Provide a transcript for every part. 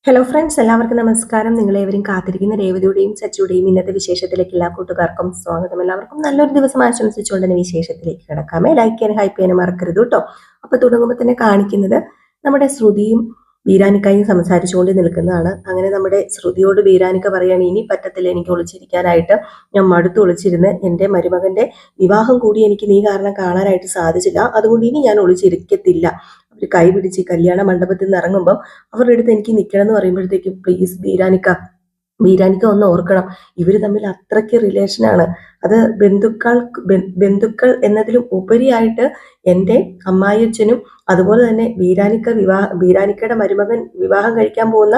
Hello friends, എല്ലാവർക്കും നമസ്കാരം. നിങ്ങളേവരും കാത്തിരിക്കുന്ന രേവതിയുടെയും സച്ചിയുടെയും ഇന്നത്തെ വിശേഷത്തിലേക്ക് എല്ലാ കൂട്ടുകാർക്കും സ്വാഗതം. എല്ലാവർക്കും നല്ലൊരു ദിവസം ആശംസിച്ചുകൊണ്ട് തന്നെ വിശേഷത്തിലേക്ക് കിടക്കാമേ. ലൈക്ക് ചെയ്യാനും ഹൈപ്പ് ചെയ്യാനും മറക്കരുത് കേട്ടോ. അപ്പൊ തുടങ്ങുമ്പോൾ തന്നെ കാണിക്കുന്നത് നമ്മുടെ ശ്രുതിയും ബീരാനിക്കായും സംസാരിച്ചുകൊണ്ട് നിൽക്കുന്നതാണ്. അങ്ങനെ നമ്മുടെ ശ്രുതിയോട് ബീരാനിക്ക പറയാണ്, ഇനി പറ്റത്തില്ല എനിക്ക് ഒളിച്ചിരിക്കാനായിട്ട്. ഞാൻ മടുത്ത് ഒളിച്ചിരുന്ന് എൻ്റെ മരുമകന്റെ വിവാഹം കൂടി എനിക്ക് നീ കാരണം കാണാനായിട്ട് സാധിച്ചില്ല. അതുകൊണ്ട് ഇനി ഞാൻ ഒളിച്ചിരിക്കത്തില്ല. അവർ കൈ പിടിച്ച് കല്യാണ മണ്ഡപത്തിൽ നിന്ന് ഇറങ്ങുമ്പോൾ അവരുടെ അടുത്ത് എനിക്ക് നിൽക്കണം എന്ന് പറയുമ്പോഴത്തേക്കും, പ്ലീസ് ബീരാനിക്ക ഒന്ന് ഓർക്കണം, ഇവര് തമ്മിൽ അത്രയ്ക്ക് റിലേഷനാണ്. അത് ബന്ധുക്കൾ എന്നതിലും ഉപരിയായിട്ട് എൻ്റെ അമ്മായിയച്ഛനും അതുപോലെ തന്നെ ബീരാനിക്കയുടെ മരുമകൻ വിവാഹം കഴിക്കാൻ പോകുന്ന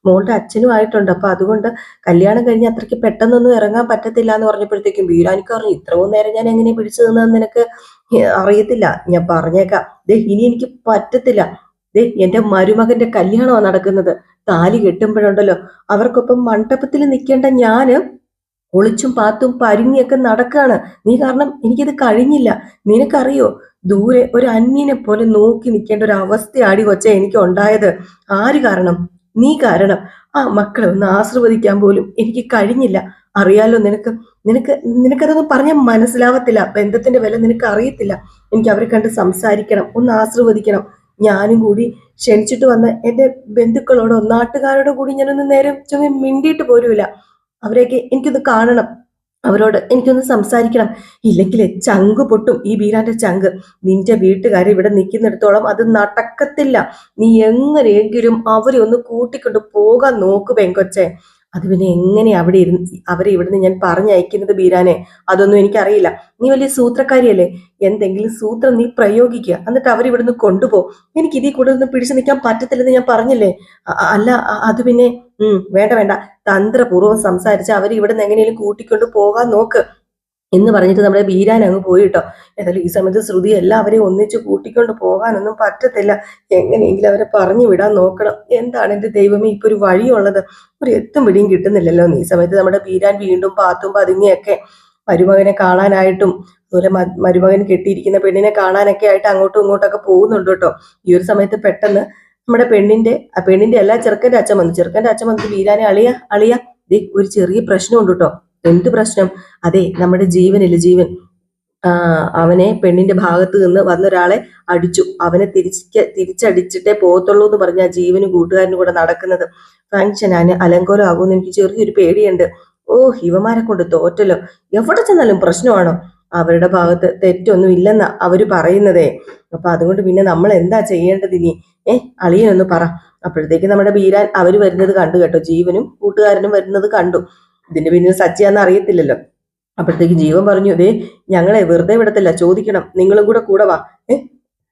മോളുടെ അച്ഛനും ആയിട്ടുണ്ട്. അപ്പൊ അതുകൊണ്ട് കല്യാണം കഴിഞ്ഞ് അത്രയ്ക്ക് പെട്ടെന്നൊന്നും ഇറങ്ങാൻ പറ്റത്തില്ല എന്ന് പറഞ്ഞപ്പോഴത്തേക്കും ബീരാനിക്ക പറഞ്ഞു, ഇത്രയും നേരം ഞാൻ എങ്ങനെ പിടിച്ചു നിന്നതെന്ന് നിനക്ക് അറിയത്തില്ല. ഞാൻ പറഞ്ഞേക്കാം, ഇനി എനിക്ക് പറ്റത്തില്ല. എന്റെ മരുമകന്റെ കല്യാണമാണ് നടക്കുന്നത്. താലി കെട്ടുമ്പോഴുണ്ടല്ലോ അവർക്കൊപ്പം മണ്ഡപത്തിൽ നിൽക്കേണ്ട ഞാന് ഒളിച്ചും പാത്തും പരിങ്ങിയൊക്കെ നടക്കാണ്. നീ കാരണം എനിക്കിത് കഴിഞ്ഞില്ല. നിനക്കറിയോ, ദൂരെ ഒരു അന്യനെ പോലെ നോക്കി നിൽക്കേണ്ട ഒരു അവസ്ഥയാടി കൊച്ചെ എനിക്ക് ഉണ്ടായത്. ആര് കാരണം? നീ കാരണം. ആ മക്കളെ ഒന്ന് ആശീർവദിക്കാൻ പോലും എനിക്ക് കഴിഞ്ഞില്ല. അറിയാലോ നിനക്ക് നിനക്ക് നിനക്കതൊന്നും പറഞ്ഞാൽ മനസ്സിലാവത്തില്ല. ബന്ധത്തിന്റെ വില നിനക്ക് അറിയത്തില്ല. എനിക്ക് അവരെ കണ്ട് സംസാരിക്കണം, ഒന്ന് ആശീർവദിക്കണം. ഞാനും കൂടി ക്ഷണിച്ചിട്ട് വന്ന എന്റെ ബന്ധുക്കളോടോ നാട്ടുകാരോടോ കൂടി ഞാനൊന്ന് നേരം ചൊവ്വെ മിണ്ടിയിട്ട് പോലുമില്ല. അവരെയൊക്കെ എനിക്കൊന്ന് കാണണം, അവരോട് എനിക്കൊന്ന് സംസാരിക്കണം. ഇല്ലെങ്കിലേ ചങ്ക് പൊട്ടും, ഈ ബീരാന്റെ ചങ്ക്. നിന്റെ വീട്ടുകാരെ ഇവിടെ നിൽക്കുന്നിടത്തോളം അത് നടക്കത്തില്ല. നീ എങ്ങനെയെങ്കിലും അവരെ ഒന്ന് കൂട്ടിക്കൊണ്ട് പോകാൻ നോക്ക് പെങ്കൊച്ചെ. അത് പിന്നെ എങ്ങനെ അവരെ ഇവിടുന്ന് ഞാൻ പറഞ്ഞയക്കുന്നത് ബീരാനെ? അതൊന്നും എനിക്കറിയില്ല. നീ വലിയ സൂത്രക്കാരിയല്ലേ, എന്തെങ്കിലും സൂത്രം നീ പ്രയോഗിക്കുക, എന്നിട്ട് അവരിവിടുന്ന് കൊണ്ടുപോ. എനിക്ക് ഇതിൽ കൂടെ ഒന്നും പിടിച്ചു നിൽക്കാൻ പറ്റത്തില്ലെന്ന് ഞാൻ പറഞ്ഞില്ലേ. അല്ല, അത് പിന്നെ വേണ്ട വേണ്ട, തന്ത്രപൂർവ്വം സംസാരിച്ച് അവർ ഇവിടുന്ന് എങ്ങനെയും കൂട്ടിക്കൊണ്ട് പോകാൻ നോക്ക് എന്ന് പറഞ്ഞിട്ട് നമ്മുടെ ബീരാൻ അങ്ങ് പോയിട്ടോ. ഏതായാലും ഈ സമയത്ത് ശ്രുതി എല്ലാവരെയും ഒന്നിച്ച് കൂട്ടിക്കൊണ്ട് പോകാനൊന്നും പറ്റത്തില്ല. എങ്ങനെയെങ്കിലും അവരെ പറഞ്ഞു വിടാൻ നോക്കണം. എന്താണ് എൻ്റെ ദൈവമേ ഇപ്പൊ ഒരു വഴിയുള്ളത്? ഒരു എത്തും പിടിയും കിട്ടുന്നില്ലല്ലോ. ഈ സമയത്ത് നമ്മുടെ ബീരാൻ വീണ്ടും പാത്തും പതുങ്ങിയൊക്കെ മരുമകനെ കാണാനായിട്ടും അതുപോലെ മരുമകൻ കെട്ടിയിരിക്കുന്ന പെണ്ണിനെ കാണാനൊക്കെ ആയിട്ട് അങ്ങോട്ടും ഇങ്ങോട്ടൊക്കെ പോകുന്നുണ്ട് കേട്ടോ. ഈ ഒരു സമയത്ത് പെട്ടെന്ന് നമ്മുടെ പെണ്ണിന്റെ എല്ലാ ചെറുക്കന്റെ അച്ഛൻ വന്നിട്ട് ബീരാനെ അളിയ ഒരു ചെറിയ പ്രശ്നമുണ്ട് കേട്ടോ. എന്ത് പ്രശ്നം? അതെ, നമ്മുടെ ജീവൻ അവനെ പെണ്ണിന്റെ ഭാഗത്ത് നിന്ന് വന്നൊരാളെ അടിച്ചു. അവനെ തിരിച്ചടിച്ചിട്ടേ പോകത്തുള്ളൂ എന്ന് പറഞ്ഞ ജീവനും കൂട്ടുകാരനും കൂടെ നടക്കുന്നത്. ഫങ്ഷനാന് അലങ്കോലം ആകുമെന്ന് എനിക്ക് ചെറിയൊരു പേടിയുണ്ട്. ഓ, ഇവമാരെ കൊണ്ട് തോറ്റല്ലോ. എവിടെ ചെന്നാലും പ്രശ്നമാണോ? അവരുടെ ഭാഗത്ത് തെറ്റൊന്നും ഇല്ലെന്നാ അവര് പറയുന്നതേ. അപ്പൊ അതുകൊണ്ട് പിന്നെ നമ്മൾ എന്താ ചെയ്യേണ്ടത് ഇനി? അളിയനൊന്ന് പറ. അപ്പോഴത്തേക്ക് നമ്മുടെ ബീരാൻ അവര് വരുന്നത് കണ്ടു കേട്ടോ. ജീവനും കൂട്ടുകാരനും വരുന്നത് കണ്ടു. ഇതിന്റെ പിന്നിൽ സച്ചിയാന്ന് അറിയത്തില്ലല്ലോ. അപ്പോഴത്തേക്ക് ജീവൻ പറഞ്ഞു, ഞങ്ങളെ വെറുതെ വിടത്തില്ല, ചോദിക്കണം, നിങ്ങളും കൂടെ വാ.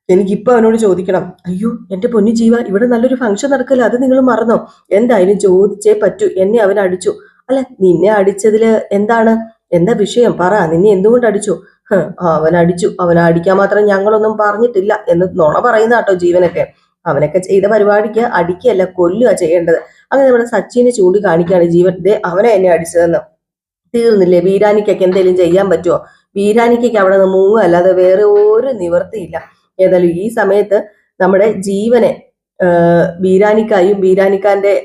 എനിക്കിപ്പോ അവനോട് ചോദിക്കണം. അയ്യോ എന്റെ പൊന്നു ജീവ, ഇവിടെ നല്ലൊരു ഫംഗ്ഷൻ നടക്കല്ലോ, അത് നിങ്ങൾ മറന്നോ? എന്തായാലും ചോദിച്ചേ പറ്റൂ. എന്നെ അവൻ അടിച്ചു. അല്ല, നിന്നെ അടിച്ചതില് എന്താ വിഷയം? പറ, നിന്നെ എന്തുകൊണ്ട് അടിച്ചു? അവൻ അടിച്ചു, അവനെ അടിക്കാൻ മാത്രം ഞങ്ങളൊന്നും പറഞ്ഞിട്ടില്ല എന്ന് നുണ പറയുന്ന കേട്ടോ ജീവനൊക്കെ. അവനൊക്കെ ചെയ്ത പരിപാടിക്ക് അടിക്കുകയല്ല, കൊല്ലുക ചെയ്യേണ്ടത്. അങ്ങനെ നമ്മുടെ സച്ചിനെ ചൂണ്ടിക്കാണിക്കുകയാണ് ജീവൻ. അവനെ എന്നെ അടിച്ചതെന്ന്. തീർന്നില്ലേ? ബീരാനിക്കൊക്കെ എന്തെങ്കിലും ചെയ്യാൻ പറ്റുമോ? ബീരാനിക്കൊക്കെ അവിടെ നിന്ന് മൂങ്ങുക അല്ലാതെ വേറെ ഒരു നിവർത്തിയില്ല. ഏതായാലും ഈ സമയത്ത് നമ്മുടെ ജീവനെ ബീരാനിക്കാന്റെ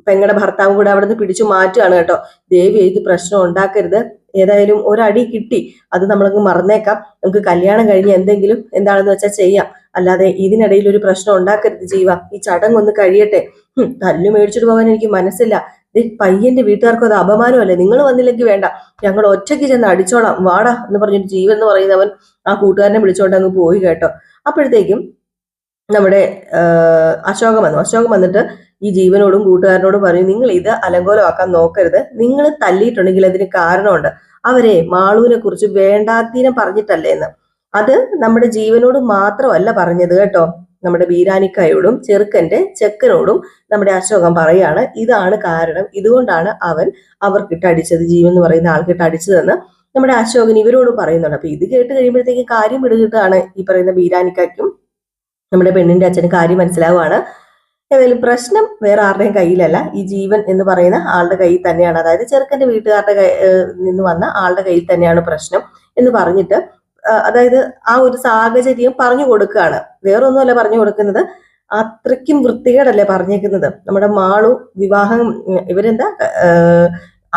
പെങ്ങളുടെ ഭർത്താവും കൂടെ അവിടെ നിന്ന് പിടിച്ചു മാറ്റുകയാണ് കേട്ടോ. ദേവി ഇത് പ്രശ്നം ഉണ്ടാക്കരുത്. ഏതായാലും ഒരടി കിട്ടി, അത് നമ്മളങ്ങ് മറന്നേക്കാം. നമുക്ക് കല്യാണം കഴിഞ്ഞ് എന്തെങ്കിലും എന്താണെന്ന് വെച്ചാൽ ചെയ്യാം. അല്ലാതെ ഇതിനിടയിൽ ഒരു പ്രശ്നം ഉണ്ടാക്കരുത് ജീവ. ഈ ചടങ്ങൊന്ന് കഴിയട്ടെ. തല്ലു മേടിച്ചിട്ട് പോകാൻ എനിക്ക് മനസ്സില്ല. പയ്യന്റെ വീട്ടുകാർക്കും അത് അപമാനമല്ലേ? നിങ്ങൾ വന്നില്ലെങ്കിൽ വേണ്ട, ഞങ്ങൾ ഒറ്റയ്ക്ക് ചെന്ന് അടിച്ചോളാം, വാടാ എന്ന് പറഞ്ഞിട്ട് ജീവൻ എന്ന് പറയുന്നവൻ ആ കൂട്ടുകാരനെ വിളിച്ചോണ്ട് അങ്ങ് പോയി കേട്ടോ. അപ്പോഴത്തേക്കും നമ്മുടെ അശോകം വന്നിട്ട് ഈ ജീവനോടും കൂട്ടുകാരനോടും പറയും, നിങ്ങൾ ഇത് അലങ്കോലമാക്കാൻ നോക്കരുത്. നിങ്ങൾ തല്ലിയിട്ടുണ്ടെങ്കിൽ അതിന് കാരണമുണ്ട്. അവരെ മാളുവിനെ കുറിച്ച് വേണ്ടാത്തീനം പറഞ്ഞിട്ടല്ലേ എന്ന്. അത് നമ്മുടെ ജീവനോട് മാത്രമല്ല പറഞ്ഞത് കേട്ടോ, നമ്മുടെ ബീരാനിക്കായോടും ചെക്കനോടും നമ്മുടെ അശോകൻ പറയാണ്, ഇതാണ് കാരണം, ഇതുകൊണ്ടാണ് അവൻ അവർക്കിട്ട് അടിച്ചത്, ജീവൻ എന്ന് പറയുന്ന ആൾക്കിട്ട് അടിച്ചതെന്ന് നമ്മുടെ അശോകൻ ഇവരോട് പറയുന്നുണ്ട്. അപ്പൊ ഇത് കേട്ട് കഴിയുമ്പോഴത്തേക്ക് കാര്യം പിടികിട്ടാണ് ഈ പറയുന്ന ബീരാനിക്കും നമ്മുടെ പെണ്ണിന്റെ അച്ഛന് കാര്യം മനസ്സിലാവുകയാണ്. ഏതായാലും പ്രശ്നം വേറെ ആരുടെയും കയ്യിലല്ല, ഈ ജീവൻ എന്ന് പറയുന്ന ആളുടെ കയ്യിൽ തന്നെയാണ്. അതായത് ചെറുക്കന്റെ വീട്ടുകാരുടെ നിന്ന് വന്ന ആളുടെ കയ്യിൽ തന്നെയാണ് പ്രശ്നം എന്ന് പറഞ്ഞിട്ട്, അതായത് ആ ഒരു സാഹചര്യം പറഞ്ഞു കൊടുക്കുകയാണ്. വേറൊന്നുമല്ല പറഞ്ഞു കൊടുക്കുന്നത്, അത്രയ്ക്കും വൃത്തികേടല്ലേ പറഞ്ഞേക്കുന്നത്. നമ്മുടെ മാളു വിവാഹം ഇവരെന്താ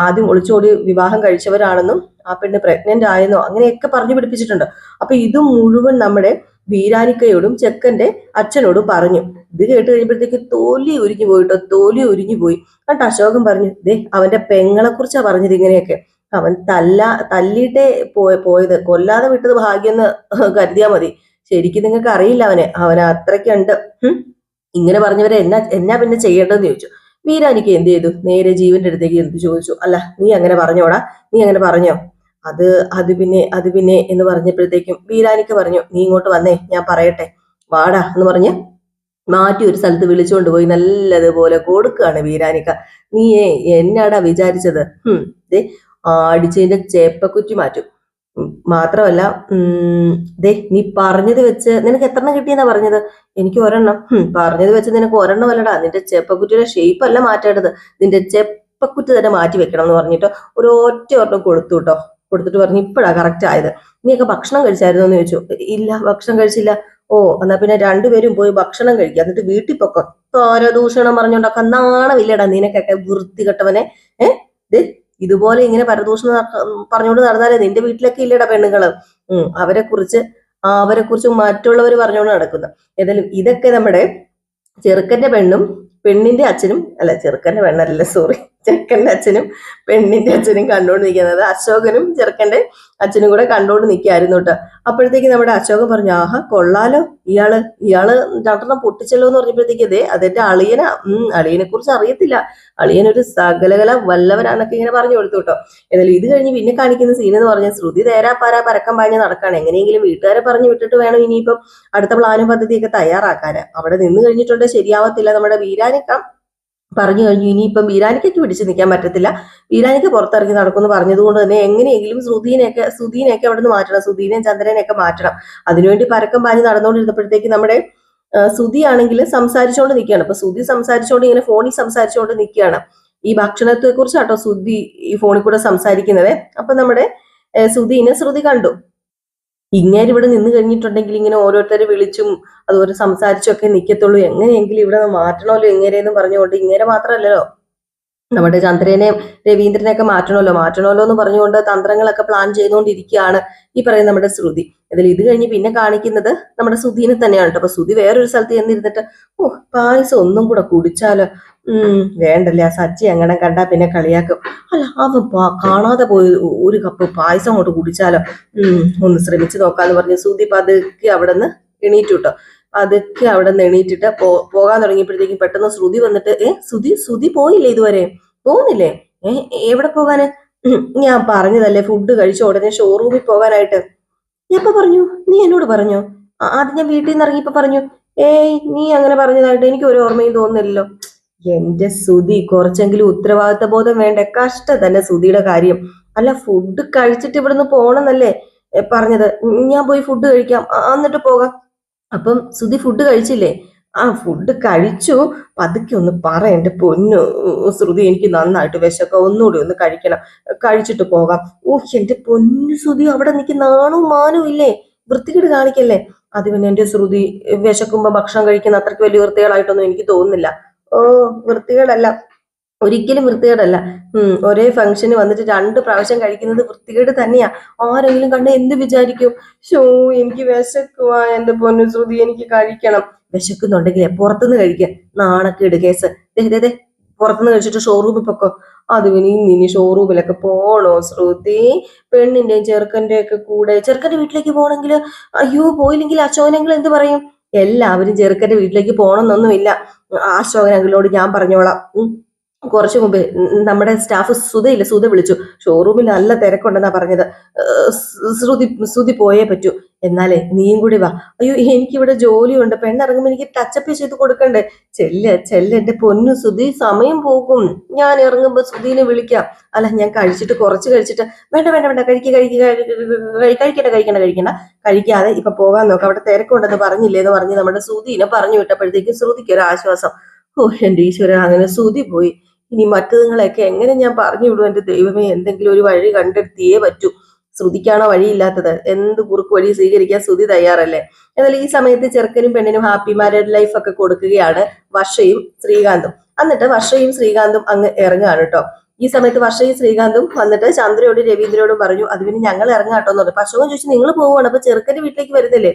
ആദ്യം ഒളിച്ചോടി വിവാഹം കഴിച്ചവരാണെന്നും ആ പെണ്ണ് പ്രഗ്നന്റ് ആയെന്നോ അങ്ങനെയൊക്കെ പറഞ്ഞു പിടിപ്പിച്ചിട്ടുണ്ട്. അപ്പൊ ഇത് മുഴുവൻ നമ്മുടെ വീരാനിക്കയോടും ചെക്കന്റെ അച്ഛനോടും പറഞ്ഞു. ഇത് കേട്ട് കഴിയുമ്പോഴത്തേക്ക് തോലി ഉരിഞ്ഞു പോയിട്ടോ, തോലി ഉരിഞ്ഞു പോയി. എന്നിട്ട് അശോകൻ പറഞ്ഞു, ദേ അവന്റെ പെങ്ങളെ കുറിച്ചാ പറഞ്ഞത് ഇങ്ങനെയൊക്കെ. അവൻ തല്ലിയിട്ടേ പോയത്, കൊല്ലാതെ വിട്ടത് ഭാഗ്യെന്ന് കരുതിയാ മതി. ശരിക്കും നിങ്ങൾക്ക് അറിയില്ല അവനെ അത്രയ്ക്കുണ്ട്. ഇങ്ങനെ പറഞ്ഞവരെ എന്നാ പിന്നെ ചെയ്യേണ്ടതെന്ന് ചോദിച്ചു. വീരാനിക്ക് എന്ത് ചെയ്തു? നേരെ ജീവന്റെ അടുത്തേക്ക് എന്ത് ചോദിച്ചു, അല്ല നീ അങ്ങനെ പറഞ്ഞോടാ, നീ അങ്ങനെ പറഞ്ഞോ? അത് അത് പിന്നെ എന്ന് പറഞ്ഞപ്പോഴത്തേക്കും വീരാനിക്ക് പറഞ്ഞു, നീ ഇങ്ങോട്ട് വന്നേ, ഞാൻ പറയട്ടെ, വാടാ എന്ന് പറഞ്ഞ് മാറ്റി ഒരു സ്ഥലത്ത് വിളിച്ചുകൊണ്ട് പോയി നല്ലതുപോലെ കൊടുക്കുകയാണ് വീരാനിക്ക. നീ എന്നാടാ വിചാരിച്ചത്? ദേ അടിച്ചതിന്റെ ചേപ്പക്കുറ്റി മാറ്റും. മാത്രമല്ല ദേ നീ പറഞ്ഞത് വെച്ച് നിനക്ക് എത്രണ്ണം കിട്ടിയെന്നാ പറഞ്ഞത്? എനിക്ക് ഒരെണ്ണം. പറഞ്ഞത് വെച്ച് നിനക്ക് ഒരെണ്ണം അല്ലടാ, നിന്റെ ചെപ്പക്കുറ്റിയുടെ ഷേപ്പ് അല്ല മാറ്റേണ്ടത്, നിന്റെ ചെപ്പക്കുറ്റി തന്നെ മാറ്റി വെക്കണം എന്ന് പറഞ്ഞിട്ട് ഒരു ഒറ്റ ഒരെണ്ണം കൊടുത്തു കേട്ടോ. കൊടുത്തിട്ട് പറഞ്ഞു, ഇപ്പഴാ കറക്റ്റ് ആയത്. നീയൊക്കെ ഭക്ഷണം കഴിച്ചായിരുന്നോ എന്ന് ചോദിച്ചു. ഇല്ല, ഭക്ഷണം കഴിച്ചില്ല. ഓ, എന്നാ പിന്നെ രണ്ടുപേരും പോയി ഭക്ഷണം കഴിക്കുക, എന്നിട്ട് വീട്ടിൽ പൊക്കോ. പരദൂഷണം പറഞ്ഞോണ്ടൊക്കെ നാണമില്ലടാ നിനക്കൊക്കെ, വൃത്തികെട്ടവനെ. ഇതുപോലെ ഇങ്ങനെ പരദൂഷണം പറഞ്ഞുകൊണ്ട് നടന്നാലേ നിന്റെ വീട്ടിലൊക്കെ ഇല്ലടാ പെണ്ണുങ്ങള്. അവരെ കുറിച്ച് മറ്റുള്ളവർ പറഞ്ഞുകൊണ്ട് നടക്കുന്നു. ഏതായാലും ഇതൊക്കെ നമ്മുടെ ചെറുക്കന്റെ പെണ്ണും പെണ്ണിന്റെ അച്ഛനും, അല്ല ചെറുക്കന്റെ പെണ്ണല്ല, സോറി, ചെറുക്കന്റെ അച്ഛനും പെണ്ണിന്റെ അച്ഛനും കണ്ടുകൊണ്ട് നിൽക്കുന്നത് അശോകനും ചെറുക്കന്റെ അച്ഛനും കൂടെ കണ്ടുകൊണ്ട് നിൽക്കായിരുന്നു കേട്ടോ. അപ്പോഴത്തേക്ക് നമ്മുടെ അശോകൻ പറഞ്ഞു, ആഹാ കൊള്ളാലോ, ഇയാള് രണ്ടെണ്ണം പൊട്ടിച്ചല്ലോ എന്ന് പറഞ്ഞപ്പോഴത്തേക്ക് അതെന്റെ അളിയനാ. അളിയനെ കുറിച്ച് അറിയത്തില്ല, അളിയനൊരു സകലകല വല്ലവനാന്നൊക്കെ ഇങ്ങനെ പറഞ്ഞു കൊടുത്തു കേട്ടോ. ഏതായാലും ഇത് കഴിഞ്ഞ് പിന്നെ കാണിക്കുന്ന സീൻ എന്ന് പറഞ്ഞാൽ ശ്രുതി തേരാപ്പാര പരക്കം പാഞ്ഞ് നടക്കാണ്. എങ്ങനെയെങ്കിലും വീട്ടുകാരെ പറഞ്ഞു വിട്ടിട്ട് വേണം ഇനിയിപ്പം അടുത്ത പ്ലാനും പദ്ധതിയൊക്കെ തയ്യാറാക്കാന്. അവിടെ നിന്ന് കഴിഞ്ഞിട്ടുണ്ട് ശരിയാവത്തില്ല. നമ്മുടെ വീരാനിക്ക പറഞ്ഞു കഴിഞ്ഞു, ഇനിയിപ്പം വീരാനിക്കയ്ക്ക് പിടിച്ചു നിൽക്കാൻ പറ്റത്തില്ല, വീരാനിക്ക പുറത്തിറങ്ങി നടക്കുമെന്ന് പറഞ്ഞത് കൊണ്ട് തന്നെ എങ്ങനെയെങ്കിലും സുധീനെയൊക്കെ അവിടെ നിന്ന് മാറ്റണം, സുധീനെയും ചന്ദ്രനെയൊക്കെ മാറ്റണം. അതിനുവേണ്ടി പരക്കം പാഞ്ഞ് നടന്നുകൊണ്ടിരുന്നപ്പോഴത്തേക്ക് നമ്മുടെ സുധി ആണെങ്കിൽ സംസാരിച്ചുകൊണ്ട് നിൽക്കുകയാണ്. അപ്പൊ സുധി സംസാരിച്ചുകൊണ്ട് ഇങ്ങനെ ഫോണിൽ സംസാരിച്ചുകൊണ്ട് നിൽക്കുകയാണ്. ഈ ഭക്ഷണത്തെ കുറിച്ചാട്ടോ സുധി ഈ ഫോണിൽ കൂടെ സംസാരിക്കുന്നത്. അപ്പൊ നമ്മുടെ സുധീനെ ശ്രുതി കണ്ടു. ഇങ്ങനെ ഇവിടെ നിന്ന് കഴിഞ്ഞിട്ടുണ്ടെങ്കിൽ ഇങ്ങനെ ഓരോരുത്തരെ വിളിച്ചും അതുപോലെ സംസാരിച്ചൊക്കെ നിൽക്കത്തുള്ളൂ, എങ്ങനെയെങ്കിലും ഇവിടെ മാറ്റണമല്ലോ എങ്ങനെയെന്ന് പറഞ്ഞുകൊണ്ട്, ഇങ്ങനെ മാത്രമല്ലല്ലോ നമ്മുടെ ചന്ദ്രനെയും രവീന്ദ്രനെയൊക്കെ മാറ്റണമല്ലോ എന്ന് പറഞ്ഞുകൊണ്ട് തന്ത്രങ്ങളൊക്കെ പ്ലാൻ ചെയ്തുകൊണ്ടിരിക്കുകയാണ് ഈ പറയുന്ന നമ്മുടെ ശ്രുതി. ഇതിൽ ഇത് കഴിഞ്ഞ് പിന്നെ കാണിക്കുന്നത് നമ്മുടെ സുധീനെ തന്നെയാണ് കേട്ടോ. അപ്പൊ സുധി വേറൊരു സ്ഥലത്ത് ചെന്നിരുന്നിട്ട്, ഓ പായസം ഒന്നും കൂടെ കുടിച്ചാലോ? വേണ്ടല്ലേ, ആ സച്ചി അങ്ങനെ കണ്ടാ പിന്നെ കളിയാക്കും. അല്ല അവൻ കാണാതെ പോയി ഒരു കപ്പ് പായസം അങ്ങോട്ട് കുടിച്ചാലോ? ഒന്ന് ശ്രമിച്ചു നോക്കാന്ന് പറഞ്ഞ് സുധി പതുക്കെ അവിടെ നിന്ന് എണീറ്റു കേട്ടോ. അതൊക്കെ അവിടെ നിന്ന് എണീറ്റിട്ട് പോകാൻ തുടങ്ങിയപ്പോഴത്തേക്കും പെട്ടെന്ന് ശ്രുതി വന്നിട്ട്, സുധി പോയില്ലേ ഇതുവരെ? പോകുന്നില്ലേ? എവിടെ പോകാന്? ഞാൻ പറഞ്ഞതല്ലേ ഫുഡ് കഴിച്ച ഉടനെ ഷോറൂമിൽ പോകാനായിട്ട്. എപ്പോ പറഞ്ഞു? നീ എന്നോട് പറഞ്ഞോ? ആദ്യം ഞാൻ വീട്ടിൽ നിന്ന് ഇറങ്ങിയപ്പോ പറഞ്ഞു. നീ അങ്ങനെ പറഞ്ഞതായിട്ട് എനിക്ക് ഒരു ഓർമ്മയും തോന്നുന്നില്ലല്ലോ. എന്റെ സുധി, കുറച്ചെങ്കിലും ഉത്തരവാദിത്ത ബോധം വേണ്ടേ? കഷ്ട തന്നെ സുധിയുടെ കാര്യം. അല്ല ഫുഡ് കഴിച്ചിട്ട് ഇവിടുന്ന് പോണെന്നല്ലേ പറഞ്ഞത്? ഞാൻ പോയി ഫുഡ് കഴിക്കാം, എന്നിട്ട് പോകാം. അപ്പം സുധി ഫുഡ് കഴിച്ചില്ലേ? ഫുഡ് കഴിച്ചു. പതുക്കെ ഒന്ന് പറ എന്റെ പൊന്നു ശ്രുതി, എനിക്ക് നന്നായിട്ട് വിശക്ക, ഒന്നുകൂടി ഒന്ന് കഴിക്കണം, കഴിച്ചിട്ട് പോകാം. എന്റെ പൊന്നു ശ്രുതി, അവിടെ എനിക്ക് നാണവും മാനവും ഇല്ലേ? വൃത്തികേട് കാണിക്കല്ലേ. അത് പിന്നെ എന്റെ ശ്രുതി വിശക്കുമ്പോ ഭക്ഷണം കഴിക്കുന്ന അത്രയ്ക്ക് വലിയ വൃത്തികളായിട്ടൊന്നും എനിക്ക് തോന്നുന്നില്ല. വൃത്തികേടല്ല, ഒരിക്കലും വൃത്തികേടല്ല. ഒരേ ഫംഗ്ഷന് വന്നിട്ട് 2 പ്രാവശ്യം കഴിക്കുന്നത് വൃത്തികേട് തന്നെയാ. ആരെങ്കിലും കണ്ട എന്ത് വിചാരിക്കും? എനിക്ക് വിശക്കുവാ എന്റെ പൊന്നു ശ്രുതി, എനിക്ക് കഴിക്കണം. വിശക്കുന്നുണ്ടെങ്കിൽ പുറത്തുനിന്ന് കഴിക്കുക, നാണക്കേട് കേസ്. പുറത്തുനിന്ന് കഴിച്ചിട്ട് ഷോറൂമിൽ പൊക്കോ. അത് ഇനി ഷോറൂമിലൊക്കെ പോണോ ശ്രുതി? പെണ്ണിന്റെയും ചെറുക്കന്റെ ഒക്കെ കൂടെ ചെറുക്കന്റെ വീട്ടിലേക്ക് പോകണമെങ്കിൽ, അയ്യോ പോയില്ലെങ്കിൽ അശോകനെങ്കിൽ എന്ത് പറയും? എല്ലാവരും ചെറുക്കന്റെ വീട്ടിലേക്ക് പോകണമെന്നൊന്നുമില്ല. അശോകനെങ്കിലോട് ഞാൻ പറഞ്ഞോളാം. കുറച്ചു മുമ്പ് നമ്മുടെ സ്റ്റാഫ് സുധ വിളിച്ചു, ഷോറൂമിൽ നല്ല തിരക്കുണ്ടെന്നാ പറഞ്ഞത്. ശ്രുതി പോയേ പറ്റൂ. എന്നാലേ നീയും കൂടി വാ. അയ്യോ എനിക്കിവിടെ ജോലിയുണ്ട്, പെണ്ണിറങ്ങുമ്പോ എനിക്ക് ടച്ചപ്പ് ചെയ്ത് കൊടുക്കണ്ടേ? ചെല്ല് എന്റെ പൊന്നു സുധി, സമയം പോകും. ഞാൻ ഇറങ്ങുമ്പോ സുധീനെ വിളിക്കാം. അല്ല ഞാൻ കുറച്ച് കഴിച്ചിട്ട് വേണ്ട കഴിക്കാതെ ഇപ്പൊ പോകാൻ നോക്കാം, അവിടെ തിരക്കുണ്ടെന്ന് പറഞ്ഞില്ലേന്ന് പറഞ്ഞ് നമ്മുടെ സുധീനെ പറഞ്ഞു വിട്ടപ്പോഴത്തേക്കും ശ്രുതിക്ക് ഒരു ആശ്വാസം. എന്റെ ഈശ്വര, അങ്ങനെ സുധി പോയി. ഇനി മറ്റതുങ്ങളെയൊക്കെ എങ്ങനെ ഞാൻ പറഞ്ഞു വിടും? എന്റെ ദൈവമേ, എന്തെങ്കിലും ഒരു വഴി കണ്ടെത്തിയേ പറ്റൂ. ശ്രുതിക്കാണോ വഴിയില്ലാത്തത്? എന്ത് കുറുക്ക് വഴി സ്വീകരിക്കാൻ ശ്രുതി തയ്യാറല്ലേ? എന്നാൽ ഈ സമയത്ത് ചെറുക്കനും പെണ്ണിനും ഹാപ്പി മാരീഡ് ലൈഫ് ഒക്കെ കൊടുക്കുകയാണ് വർഷയും ശ്രീകാന്തും. എന്നിട്ട് വർഷയും ശ്രീകാന്തും അങ്ങ് ഇറങ്ങുകയാണ് കേട്ടോ. ഈ സമയത്ത് വർഷയും ശ്രീകാന്തും വന്നിട്ട് ചന്ദ്രയോടും രവീന്ദ്രനോടും പറഞ്ഞു, അത് പിന്നെ ഞങ്ങൾ ഇറങ്ങാട്ടോ എന്ന് പറഞ്ഞു. അശോകൻ ചോദിച്ചു, നിങ്ങൾ പോവുകയാണ്, അപ്പൊ ചെറുക്കന്റെ വീട്ടിലേക്ക് വരുന്നില്ലേ?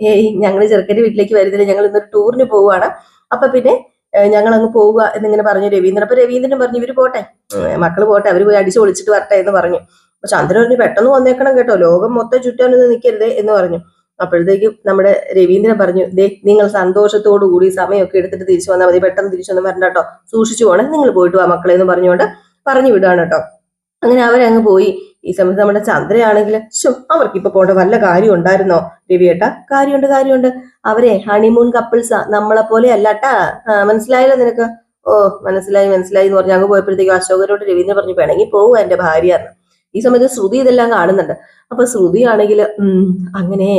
ഏയ്, ഞങ്ങൾ ചെറുക്കന്റെ വീട്ടിലേക്ക് വരുന്നില്ല, ഞങ്ങൾ ഇന്നൊരു ടൂറിന് പോവുകയാണ്, അപ്പൊ പിന്നെ ഞങ്ങൾ അങ്ങ് പോവുക എന്നിങ്ങനെ പറഞ്ഞു രവീന്ദ്രൻ. അപ്പൊ രവീന്ദ്രൻ പറഞ്ഞു, ഇവര് പോട്ടെ, മക്കള് പോട്ടെ, അവര് പോയി അടിച്ചു പൊളിച്ചിട്ട് വരട്ടെ എന്ന് പറഞ്ഞു. അപ്പൊ ചന്ദ്രൻ പറഞ്ഞു, പെട്ടെന്ന് വന്നേക്കണം കേട്ടോ, ലോകം മൊത്തം ചുറ്റാനൊന്നും നിൽക്കരുതേ എന്ന് പറഞ്ഞു. അപ്പോഴത്തേക്കും നമ്മുടെ രവീന്ദ്രൻ പറഞ്ഞു, ദേ, നിങ്ങൾ സന്തോഷത്തോടു കൂടി സമയമൊക്കെ എടുത്തിട്ട് തിരിച്ചു വന്നാൽ മതി, പെട്ടെന്ന് തിരിച്ചൊന്നും വരണ്ട കേട്ടോ, സൂക്ഷിച്ചു പോണേ, നിങ്ങൾ പോയിട്ട് വാ മക്കളെ എന്ന് പറഞ്ഞുകൊണ്ട് പറഞ്ഞു വിടുകയാണ് കേട്ടോ. അങ്ങനെ അവരങ്ങ് പോയി. ഈ സമയത്ത് നമ്മുടെ ചന്ദ്രയാണെങ്കിൽ, അവർക്കിപ്പോ പോണ്ട വല്ല കാര്യം ഉണ്ടായിരുന്നോ രവിയേട്ടാ? കാര്യമുണ്ട്. അവരെ ഹണിമൂൺ കപ്പിൾസാ, നമ്മളെ പോലെ അല്ലാട്ടാ, മനസ്സിലായല്ലോ നിനക്ക്? ഓ, മനസ്സിലായി എന്ന് പറഞ്ഞ് അങ്ങ് പോയപ്പോഴത്തേക്കും അശോകനോട് രവീന്ദ്രൻ പറഞ്ഞു, പിണങ്ങി പോവുക എന്റെ ഭാര്യ. ഈ സമയത്ത് ശ്രുതി ഇതെല്ലാം കാണുന്നുണ്ട്. അപ്പൊ ശ്രുതി ആണെങ്കിൽ അങ്ങനെ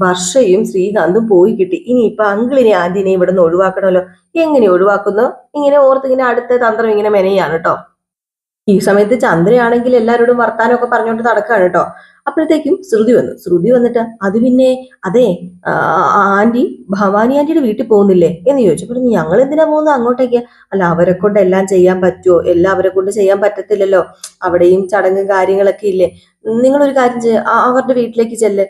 വർഷയും ശ്രീകാന്തും പോയി കിട്ടി. ഇനിയിപ്പൊ അങ്കിളിനെ ആന്റിനെ ഇവിടെ നിന്ന് ഒഴിവാക്കണമല്ലോ. എങ്ങനെ ഒഴിവാക്കുന്നു? ഇങ്ങനെ ഓർത്തിങ്ങനെ അടുത്ത തന്ത്രം ഇങ്ങനെ മെനയാണ് കേട്ടോ. ഈ സമയത്ത് ചന്ദ്രയാണെങ്കിൽ എല്ലാവരോടും വർത്താനമൊക്കെ പറഞ്ഞുകൊണ്ട് നടക്കുകയാണ് കേട്ടോ. അപ്പോഴത്തേക്കും ശ്രുതി വന്നിട്ട്, അത് പിന്നെ അതെ, ആന്റി ഭവാനി ആന്റിയുടെ വീട്ടിൽ പോകുന്നില്ലേ എന്ന് ചോദിച്ചു. പറഞ്ഞു, ഞങ്ങൾ എന്തിനാ പോകുന്നത് അങ്ങോട്ടേക്ക്? അല്ല, അവരെ കൊണ്ട് എല്ലാം ചെയ്യാൻ പറ്റുമോ? എല്ലാം അവരെ കൊണ്ട് ചെയ്യാൻ പറ്റത്തില്ലല്ലോ, അവിടെയും ചടങ്ങും കാര്യങ്ങളൊക്കെ ഇല്ലേ. നിങ്ങളൊരു കാര്യം അവരുടെ വീട്ടിലേക്ക്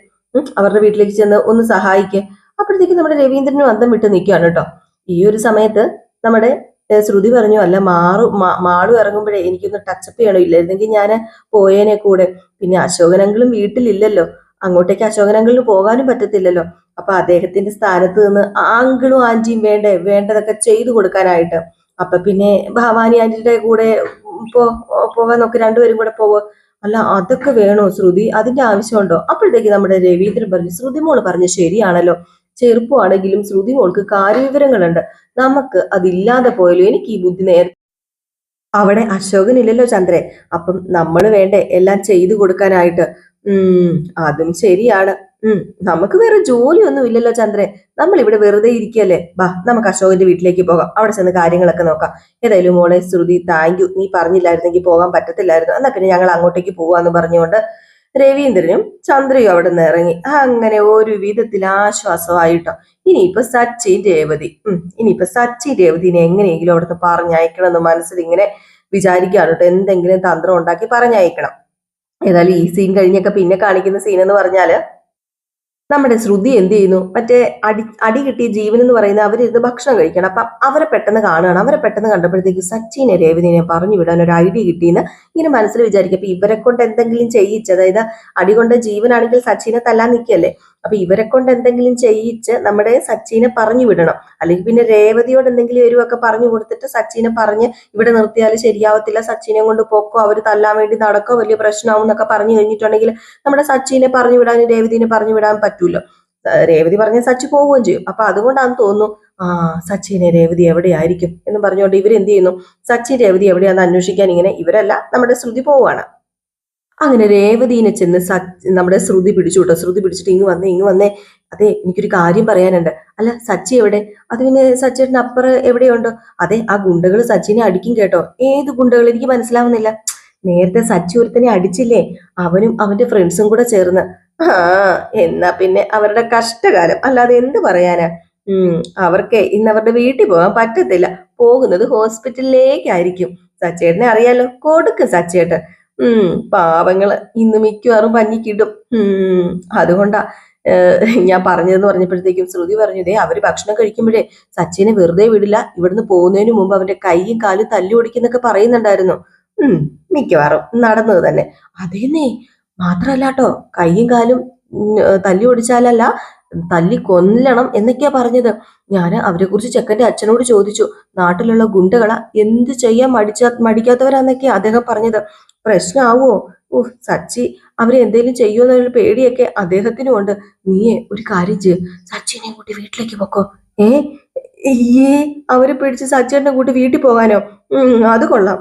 അവരുടെ വീട്ടിലേക്ക് ചെന്ന് ഒന്ന് സഹായിക്കുക. അപ്പോഴത്തേക്കും നമ്മുടെ രവീന്ദ്രനും അന്തം വിട്ട് നിൽക്കുകയാണ് കേട്ടോ. ഈ ഒരു സമയത്ത് നമ്മുടെ ശ്രുതി പറഞ്ഞു, അല്ല മാളു ഇറങ്ങുമ്പോഴേ എനിക്കൊന്ന് ടച്ചപ്പ് ചെയ്യണോ, ഇല്ലായിരുന്നെങ്കിൽ ഞാൻ പോയേനെ കൂടെ. പിന്നെ അശോകനങ്കിലും വീട്ടിലില്ലല്ലോ, അങ്ങോട്ടേക്ക് അശോകനങ്കിളിന് പോകാനും പറ്റത്തില്ലല്ലോ. അപ്പൊ അദ്ദേഹത്തിന്റെ സ്ഥാനത്ത് നിന്ന് അങ്കിളും ആന്റിയും വേണ്ടതൊക്കെ ചെയ്തു കൊടുക്കാനായിട്ട്. അപ്പൊ പിന്നെ ഭവാനി ആന്റിയുടെ കൂടെ പോകാൻ നോക്കി, രണ്ടുപേരും കൂടെ പോവോ? അല്ല, അതൊക്കെ വേണോ ശ്രുതി? അതിന്റെ ആവശ്യമുണ്ടോ? അപ്പോഴത്തേക്ക് നമ്മുടെ രവീന്ദ്രൻ പറഞ്ഞു, ശ്രുതി മോള് പറഞ്ഞു ശരിയാണല്ലോ, ചെറുപ്പമാണെങ്കിലും ശ്രുതി മോൾക്ക് കാര്യവിവരങ്ങളുണ്ട്, നമുക്ക് അതില്ലാതെ പോയല്ലോ. എനിക്ക് ഈ ബുദ്ധി നേരത്തെ അവിടെ അശോകനില്ലല്ലോ ചന്ദ്രേ, അപ്പം നമ്മൾ വേണ്ടേ എല്ലാം ചെയ്തു കൊടുക്കാനായിട്ട്. അതും ശരിയാണ്. നമുക്ക് വേറെ ജോലിയൊന്നും ഇല്ലല്ലോ ചന്ദ്രേ, നമ്മൾ ഇവിടെ വെറുതെ ഇരിക്കല്ലേ. ബാ, നമുക്ക് അശോകന്റെ വീട്ടിലേക്ക് പോകാം, അവിടെ ചെന്ന് കാര്യങ്ങളൊക്കെ നോക്കാം. ഏതായാലും മോളെ ശ്രുതി, താങ്ക് യു, നീ പറഞ്ഞില്ലായിരുന്നെങ്കിൽ പോകാൻ പറ്റത്തില്ലായിരുന്നു, എന്നാ പിന്നെ ഞങ്ങൾ അങ്ങോട്ടേക്ക് പോവാന്ന് പറഞ്ഞുകൊണ്ട് രവീന്ദ്രനും ചന്ദ്രയും അവിടെ നിന്ന് ഇറങ്ങി. അങ്ങനെ ഒരു വിധത്തിൽ ആശ്വാസമായിട്ടോ. ഇനിയിപ്പോ സച്ചിൻ രേവതിനെ എങ്ങനെയെങ്കിലും അവിടുന്ന് പറഞ്ഞയക്കണം എന്ന് മനസ്സിൽ ഇങ്ങനെ വിചാരിക്കുകയാണ് കേട്ടോ. എന്തെങ്കിലും തന്ത്രം ഉണ്ടാക്കി പറഞ്ഞയക്കണം. ഏതായാലും ഈ സീൻ കഴിഞ്ഞൊക്കെ പിന്നെ കാണിക്കുന്ന സീൻ എന്ന് പറഞ്ഞാല് നമ്മുടെ ശ്രുതി എന്ത് ചെയ്യുന്നു, മറ്റേ അടി കിട്ടിയ ജീവൻ എന്ന് പറയുന്ന അവരിരുന്ന് ഭക്ഷണം കഴിക്കണം. അപ്പൊ അവരെ പെട്ടെന്ന് കാണുകയാണ്. അവരെ പെട്ടെന്ന് കണ്ടപ്പോഴത്തേക്ക് സച്ചിനെ രേവതിനെ പറഞ്ഞു വിടാൻ ഒരു ഐഡിയ കിട്ടിയെന്ന് ഇങ്ങനെ മനസ്സിൽ വിചാരിക്കും. അപ്പൊ ഇവരെ കൊണ്ട് എന്തെങ്കിലും ചെയ്യിച്ച്, അതായത് അടി കൊണ്ട് ജീവനാണെങ്കിൽ സച്ചിനെ തല്ലാൻ നിൽക്കല്ലേ, അപ്പൊ ഇവരെ കൊണ്ട് എന്തെങ്കിലും ചെയ്യിച്ച് നമ്മുടെ സച്ചിനെ പറഞ്ഞു വിടണം. അല്ലെങ്കിൽ പിന്നെ രേവതിയോട് എന്തെങ്കിലും എരിവൊക്കെ പറഞ്ഞു കൊടുത്തിട്ട് സച്ചിനെ പറഞ്ഞ് ഇവിടെ നിർത്തിയാൽ ശരിയാവത്തില്ല, സച്ചിനെ കൊണ്ട് പോക്കോ, അവർ തല്ലാൻ വേണ്ടി നടക്കോ, വലിയ പ്രശ്നമാവും എന്നൊക്കെ പറഞ്ഞു കഴിഞ്ഞിട്ടുണ്ടെങ്കിൽ നമ്മുടെ സച്ചിനെ പറഞ്ഞു വിടാനും രേവതിനെ പറഞ്ഞു വിടാൻ പറ്റൂല്ലോ. രേവതി പറഞ്ഞ സച്ചി പോവുകയും ചെയ്യും. അപ്പൊ അതുകൊണ്ടാന്ന് തോന്നുന്നു സച്ചിനെ രേവതി എവിടെയായിരിക്കും എന്ന് പറഞ്ഞുകൊണ്ട് ഇവരെന്ത് ചെയ്യുന്നു, സച്ചിൻ രേവതി എവിടെയാന്ന് അന്വേഷിക്കാൻ ഇങ്ങനെ ഇവരല്ല നമ്മുടെ ശ്രുതി പോവുകയാണ്. അങ്ങനെ രേവതിനെ ചെന്ന് നമ്മുടെ ശ്രുതി പിടിച്ചു കേട്ടോ. ശ്രുതി പിടിച്ചിട്ട് ഇങ്ങ് വന്നേ, അതെ, എനിക്കൊരു കാര്യം പറയാനുണ്ട്. അല്ല, സച്ചി എവിടെ? അത് പിന്നെ സച്ചിയുടെ അപ്പുറം എവിടെയുണ്ടോ? അതെ, ആ ഗുണ്ടകൾ സച്ചിനെ അടിക്കും കേട്ടോ. ഏത് ഗുണ്ടകൾ? എനിക്ക് മനസ്സിലാവുന്നില്ല. നേരത്തെ സച്ചി ഒരുത്തനെ അടിച്ചില്ലേ, അവനും അവന്റെ ഫ്രണ്ട്സും കൂടെ ചേർന്ന്. എന്നാ പിന്നെ അവരുടെ കഷ്ടകാലം, അല്ലാതെ എന്ത് പറയാനാ. അവർക്ക് ഇന്ന് അവരുടെ വീട്ടിൽ പോകാൻ പറ്റത്തില്ല, പോകുന്നത് ഹോസ്പിറ്റലിലേക്കായിരിക്കും. സച്ചേട്ടനെ അറിയാലോ, കൊടുക്കും സച്ചേട്ടൻ. പാവങ്ങള് ഇന്ന് മിക്കവാറും പഞ്ഞിക്കിടും. അതുകൊണ്ടാ ഞാൻ പറഞ്ഞതെന്ന് പറഞ്ഞപ്പോഴത്തേക്കും ശ്രുതി പറഞ്ഞു, ദേ, അവര് ഭക്ഷണം കഴിക്കുമ്പോഴേ സച്ചിനെ വെറുതെ വിടില്ല, ഇവിടുന്ന് പോകുന്നതിന് മുമ്പ് അവന്റെ കൈയും കാലും തല്ലി ഓടിക്കുന്നൊക്കെ പറയുന്നുണ്ടായിരുന്നു. മിക്കവാറും നടന്നത് തന്നെ. അതേന്നേ, മാത്രല്ല കേട്ടോ, കൈയും കാലും തല്ലി ഓടിച്ചാലല്ല, തല്ലി കൊല്ലണം എന്നൊക്കെയാ പറഞ്ഞത്. ഞാൻ അവരെ കുറിച്ച് ചെക്കന്റെ അച്ഛനോട് ചോദിച്ചു, നാട്ടിലുള്ള ഗുണ്ടകളാ, എന്ത് ചെയ്യാൻ മടിക്കാത്തവരാന്നൊക്കെയാ അദ്ദേഹം പറഞ്ഞത്. പ്രശ്നമാവോ? സച്ചി അവരെ എന്തെങ്കിലും ചെയ്യുമോ എന്നൊരു പേടിയൊക്കെ അദ്ദേഹത്തിനും ഉണ്ട്. നീയെ ഒരു കാര്യം ചെയ്യും, സച്ചിനെ കൂട്ടി വീട്ടിലേക്ക് പൊക്കോ. ഏ അവരെ പിടിച്ച് സച്ചിനെ കൂട്ടി വീട്ടിൽ പോകാനോ? അത് കൊള്ളാം.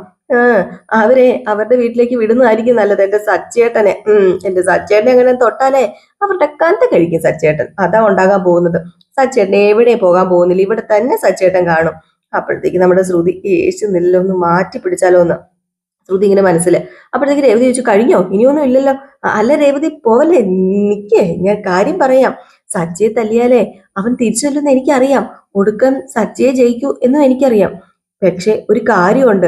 അവരെ അവരുടെ വീട്ടിലേക്ക് വിടുന്നതായിരിക്കും നല്ലത്. എന്റെ സച്ചേട്ടനെ അങ്ങനെ തൊട്ടാലേ അവരുടെ കന്ത കഴിക്കും സച്ചേട്ടൻ. അതാ ഉണ്ടാകാൻ പോകുന്നത്. സച്ചേട്ടൻ എവിടെ പോകാൻ പോകുന്നില്ല, ഇവിടെ തന്നെ സച്ചേട്ടൻ കാണും. അപ്പോഴത്തേക്ക് നമ്മുടെ ശ്രുതി യേശു നില്ലൊന്ന് മാറ്റി പിടിച്ചാലോ എന്ന്. ശ്രുതി ഇങ്ങനെ മനസ്സിൽ. അപ്പോഴത്തേക്ക് രേവതി ചോദിച്ചു, കഴിഞ്ഞോ? ഇനിയൊന്നും ഇല്ലല്ലോ. അല്ല രേവതി പോവല്ലേ, നിക്കേ, ഞാൻ കാര്യം പറയാം. സച്ചിയെ തല്ലിയാലേ അവൻ തിരിച്ചു ചെല്ലുമെന്ന് എനിക്കറിയാം. ഒടുക്കം സച്ചിയെ ജയിക്കൂ എന്നും എനിക്കറിയാം. പക്ഷെ ഒരു കാര്യമുണ്ട്.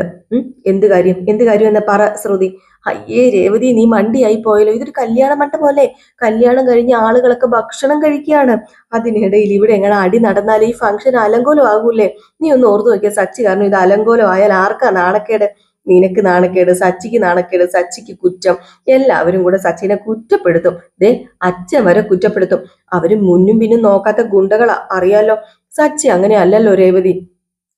എന്ത് കാര്യം? എന്ത് കാര്യം എന്ന് പറ ശ്രുതി. അയ്യേ രേവതി, നീ മണ്ടിയായി പോയല്ലോ. ഇതൊരു കല്യാണ മണ്ഡപമല്ലേ? കല്യാണം കഴിഞ്ഞ ആളുകളൊക്കെ ഭക്ഷണം കഴിക്കുകയാണ്. അതിനിടയിൽ ഇവിടെ എങ്ങനെ അടി നടന്നാൽ ഈ ഫംഗ്ഷൻ അലങ്കോലം ആകൂലേ? നീ ഒന്ന് ഓർത്തു നോക്കിയ സച്ചി കാരണം ഇത് അലങ്കോലം ആയാൽ ആർക്കാ നാണക്കേട്? നിനക്ക് നാണക്കേട്, സച്ചിക്ക് നാണക്കേട്, സച്ചിക്ക് കുറ്റം. എല്ലാവരും കൂടെ സച്ചിനെ കുറ്റപ്പെടുത്തും. ദേ അച്ഛൻ വരെ കുറ്റപ്പെടുത്തും. അവര് മുന്നും പിന്നും നോക്കാത്ത ഗുണ്ടകളാ, അറിയാലോ. സച്ചി അങ്ങനെ അല്ലല്ലോ രേവതി.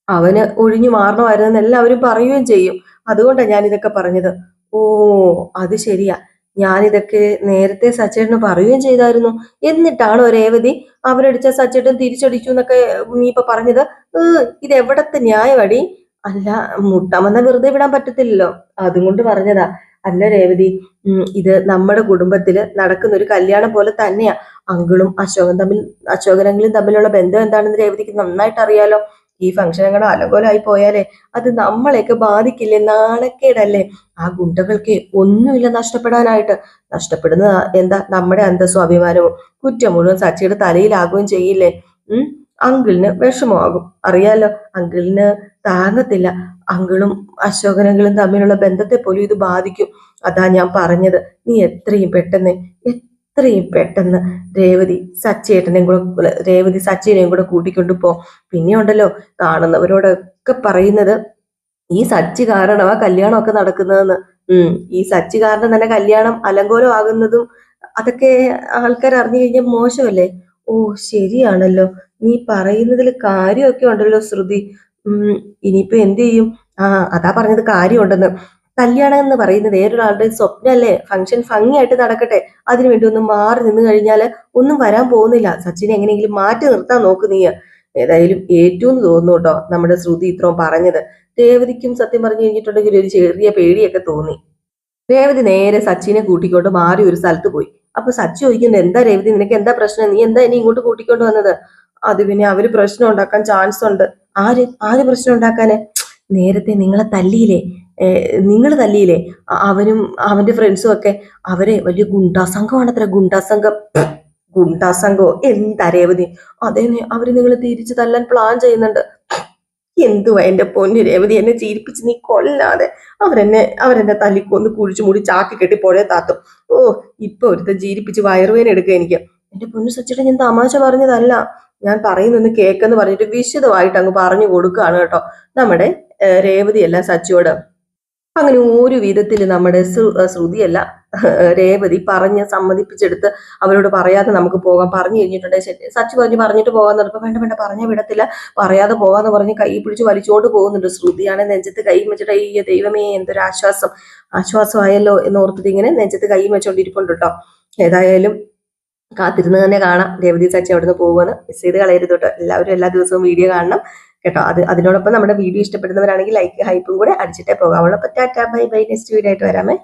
അവന് ഒഴിഞ്ഞു മാറണമായിരുന്നെന്ന് എല്ലാവരും പറയുകയും ചെയ്യും. അതുകൊണ്ടാണ് ഞാൻ ഇതൊക്കെ പറഞ്ഞത്. ഓ, അത് ശരിയാ. ഞാനിതൊക്കെ നേരത്തെ സച്ചേട്ടന് പറയുകയും ചെയ്തായിരുന്നു. എന്നിട്ടാണോ രേവതി അവരടിച്ച സച്ചേട്ടൻ തിരിച്ചടിച്ചു എന്നൊക്കെ നീ ഇപ്പൊ പറഞ്ഞത്? ഇത് എവിടത്തെ ന്യായവടി? അല്ല, മുട്ടാമെന്ന വെറുതെ വിടാൻ പറ്റത്തില്ലല്ലോ. അതുകൊണ്ട് പറഞ്ഞതാ. അല്ല രേവതി, ഇത് നമ്മുടെ കുടുംബത്തില് നടക്കുന്ന ഒരു കല്യാണം പോലെ തന്നെയാ. അശോകനങ്ങളും തമ്മിലുള്ള ബന്ധം എന്താണെന്ന് രേവതിക്ക് നന്നായിട്ട് അറിയാലോ. ഈ ഫംഗ്ഷൻ എങ്ങനെ അലങ്കോലമായി പോയാലേ അത് നമ്മളെയൊക്കെ ബാധിക്കില്ലേ? നാണക്കേടല്ലേ? ആ ഗുണ്ടകൾക്ക് ഒന്നുമില്ല നഷ്ടപ്പെടാനായിട്ട്. നഷ്ടപ്പെടുന്ന എന്താ? നമ്മുടെ അന്തസ്സും അഭിമാനവും. കുറ്റം മുഴുവൻ സച്ചിയുടെ തലയിലാകുകയും ചെയ്യില്ലേ? അങ്കിളിന് വിഷമമാകും, അറിയാലോ. അങ്കിളിന് താങ്ങത്തില്ല. അങ്കിളും അശോകനങ്ങളും തമ്മിലുള്ള ബന്ധത്തെ പോലും ഇത് ബാധിക്കും. അതാ ഞാൻ പറഞ്ഞത്, നീ എത്രയും പെട്ടെന്ന് രേവതി സച്ചിനെയും കൂടെ കൂട്ടിക്കൊണ്ടു പോ. പിന്നെ ഉണ്ടല്ലോ, കാണുന്നവരോടൊക്കെ പറയുന്നത് ഈ സച്ചി കാരണമാ കല്യാണമൊക്കെ നടക്കുന്നതെന്ന്. ഈ സച്ചി കാരണം തന്നെ കല്യാണം അലങ്കോലം ആകുന്നതും അതൊക്കെ ആൾക്കാർ അറിഞ്ഞു കഴിഞ്ഞാൽ മോശമല്ലേ? ഓ, ശരിയാണല്ലോ. നീ പറയുന്നതിൽ കാര്യമൊക്കെ ഉണ്ടല്ലോ ശ്രുതി. ഇനിയിപ്പോ എന്ത് ചെയ്യും? അതാ പറഞ്ഞത് കാര്യമുണ്ടെന്ന്. കല്യാണം എന്ന് പറയുന്നത് വേറൊരാളുടെ സ്വപ്നമല്ലേ? ഫംഗ്ഷൻ ഭംഗിയായിട്ട് നടക്കട്ടെ. അതിനുവേണ്ടി ഒന്ന് മാറി നിന്ന് കഴിഞ്ഞാല് ഒന്നും വരാൻ പോകുന്നില്ല. സച്ചിനെ എങ്ങനെയെങ്കിലും മാറ്റി നിർത്താൻ നോക്ക് നീ. ഏതായാലും ഏറ്റവും തോന്നുന്നു കേട്ടോ നമ്മുടെ ശ്രുതി ഇത്രയും പറഞ്ഞത്. രേവതിക്കും സത്യം പറഞ്ഞു കഴിഞ്ഞിട്ടുണ്ടെങ്കിൽ ഒരു ചെറിയ പേടിയൊക്കെ തോന്നി. രേവതി നേരെ സച്ചിനെ കൂട്ടിക്കൊണ്ട് മാറി ഒരു സ്ഥലത്ത് പോയി. അപ്പൊ സച്ചി ചോദിക്കുന്നത്, എന്താ രേവതി, നിനക്ക് എന്താ പ്രശ്നം? നീ എന്താ ഇനി ഇങ്ങോട്ട് കൂട്ടിക്കൊണ്ട് വന്നത്? അത് പിന്നെ അവര് പ്രശ്നം ഉണ്ടാക്കാൻ ചാൻസ് ഉണ്ട്. ആര് പ്രശ്നം ഉണ്ടാക്കാന്? നേരത്തെ നിങ്ങളെ തല്ലിയില്ലേ, നിങ്ങൾ തല്ലിയില്ലേ അവനും അവന്റെ ഫ്രണ്ട്സും ഒക്കെ? അവരെ വലിയ ഗുണ്ടാസംഘമാണത്ര. ഗുണ്ടാസംഘോ എന്താ രേവതി? അതേ, അവര് നിങ്ങൾ തിരിച്ചു തല്ലാൻ പ്ലാൻ ചെയ്യുന്നുണ്ട്. എന്തുവാ എന്റെ പൊന്നു രേവതി, എന്നെ ചീരിപ്പിച്ച് നീ കൊല്ലാതെ. അവരെന്നെ തല്ലിക്കൊന്ന് കുഴിച്ചു മൂടി ചാക്കി കെട്ടി പുഴയെ താത്തും. ഓ, ഇപ്പൊ ഒരുത്തൻ ചീരിപ്പിച്ച് വയറുവേന എടുക്കുക എനിക്ക്. എന്റെ പൊന്നു സച്ചിയുടെ, ഞാൻ തമാശ പറഞ്ഞതല്ല. ഞാൻ പറയുന്നൊന്ന് കേക്കെന്ന് പറഞ്ഞിട്ട് വിശദമായിട്ട് അങ്ങ് പറഞ്ഞു കൊടുക്കുകയാണ് കേട്ടോ നമ്മുടെ രേവതിയല്ല സച്ചിയോട്. അങ്ങനെ ഒരു വിധത്തിൽ നമ്മുടെ ശ്രുതിയല്ല രേവതി പറഞ്ഞ് സമ്മതിപ്പിച്ചെടുത്ത് അവരോട് പറയാതെ നമുക്ക് പോകാം. പറഞ്ഞു കഴിഞ്ഞിട്ടുണ്ടെങ്കിൽ സച്ചി പറഞ്ഞിട്ട് പോകാൻ നിർത്തും. വേണ്ട പറഞ്ഞ വിടത്തില്ല, പറയാതെ പോകാന്ന് പറഞ്ഞ് കൈ പിടിച്ച് വലിച്ചുകൊണ്ട് പോകുന്നുണ്ട്. ശ്രുതിയാണ് നെഞ്ചത്ത് കൈ വെച്ചിട്ട്, അയ്യ ദൈവമേ, എന്തൊരു ആശ്വാസമായല്ലോ എന്ന് ഓർത്തിട്ട് ഇങ്ങനെ നെഞ്ചത്ത് കൈ വെച്ചോണ്ടിരിപ്പുണ്ട് കേട്ടോ. ഏതായാലും കാത്തിരുന്ന് തന്നെ കാണാം രേവതി സച്ചി അവിടുന്ന് പോകുമെന്ന്. മിസ് ചെയ്ത് കളയരുത് കേട്ടോ. എല്ലാവരും എല്ലാ ദിവസവും വീഡിയോ കാണണം കേട്ടോ. അതിനോടൊപ്പം നമ്മുടെ വീഡിയോ ഇഷ്ടപ്പെടുന്നവരാണെങ്കിൽ ലൈക്ക് ഹൈപ്പും കൂടെ അടിച്ചിട്ടേ പോകാവുള്ളൂ. അപ്പൊ Tata, bye bye. Next video ആയിട്ട് വരാമേ.